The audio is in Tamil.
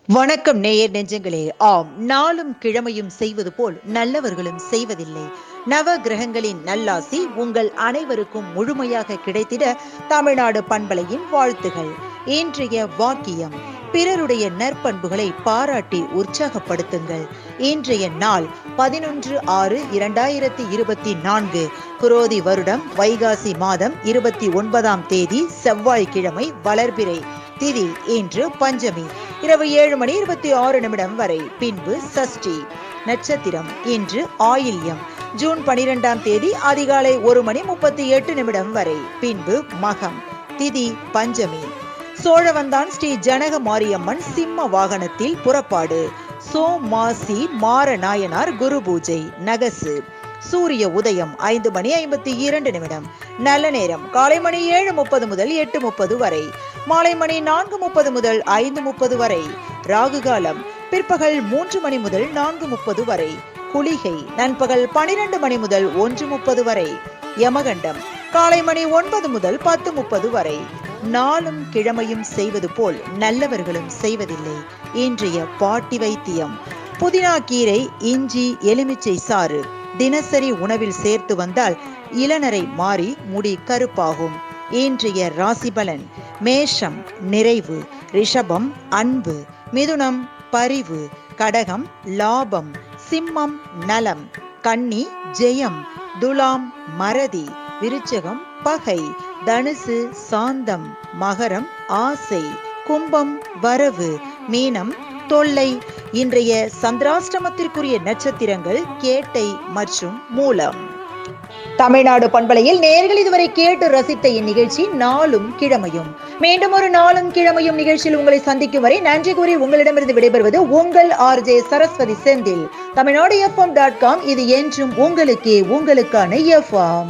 வணக்கம் நேயர் நெஞ்சங்களே. ஆம், நாளும் கிழமையும் செய்வது போல் நல்லவர்களும் செய்வதில்லை. நவ கிரகங்களின் நல்லாசி உங்கள் அனைவருக்கும் முழுமையாக கிடைத்திட தமிழ்நாடு பண்பலையின் வாழ்த்துகள். இன்றைய வாக்கியம்: பிறருடைய நற்பண்புகளை பாராட்டி உற்சாகப்படுத்துங்கள். இன்றைய நாள் 11/6/2024, குரோதி வருடம் வைகாசி மாதம் 29ஆம் தேதி செவ்வாய்க்கிழமை, வளர்பிறை திதி இன்று பஞ்சமி, இரவு 7:26 வரை. பின்பு சஷ்டி. நட்சத்திரம் இன்று ஆயில்யம். ஜூன் 12ஆம் தேதி அதிகாலை 1:38 வரை. பின்பு மகம். திதி பஞ்சமி. சோழவந்தான் ஸ்ரீ ஜனக மாரியம்மன் சிம்ம வாகனத்தில் புறப்பாடு. சோமாசி மாரநாயனார் குரு பூஜை. நகசு. சூரிய உதயம் 5:52. நல்ல நேரம் காலை மணி 7:30 முதல் 8:30 வரை. மாலை மணி 4:30 முதல் 5:30 வரை. ராகு காலம் பிற்பகல் 3 மணி முதல் 4:30 வரை. குளிகை நண்பகல் 12 மணி முதல் 1:30 வரை. யமகண்டம் காலை மணி 9 முதல் 10:30 வரை. நாளும் கிழமையும் செய்வது போல் நல்லவர்களும் செய்வதில்லை. இன்றைய பாட்டி வைத்தியம்: புதினா கீரை, இஞ்சி, எலுமிச்சை சாறு தினசரி உணவில் சேர்த்து வந்தால் இளநரை மாறி முடி கருப்பாகும். இன்றைய ராசி பலன்: மேஷம் நிறைவு, ரிஷபம் அன்பு, மிதுனம் பரிவு, கடகம் லாபம், சிம்மம் நலம், கன்னி ஜெயம், துலாம் மறதி, விருச்சகம் பகை, தனுசு சாந்தம், மகரம் ஆசை, கும்பம் வரவு, மீனம் தொல்லை. இன்றைய சந்திராஷ்டமத்திற்குரிய நட்சத்திரங்கள் கேட்டை மற்றும் மூலம். தமிழ்நாடு பண்பலையில் நேயர்கள் இதுவரை கேட்டு ரசித்த இந்நிகழ்ச்சி நாளும் கிழமையும். மீண்டும் ஒரு நாளும் கிழமையும் நிகழ்ச்சியில் உங்களை சந்திக்கும் வரை நன்றி கூறி உங்களிடமிருந்து விடைபெறுவது உங்கள் RJ சரஸ்வதி செந்தில். தமிழ்நாடு FM.com. இது என்றும் உங்களுக்கே, உங்களுக்கான FM.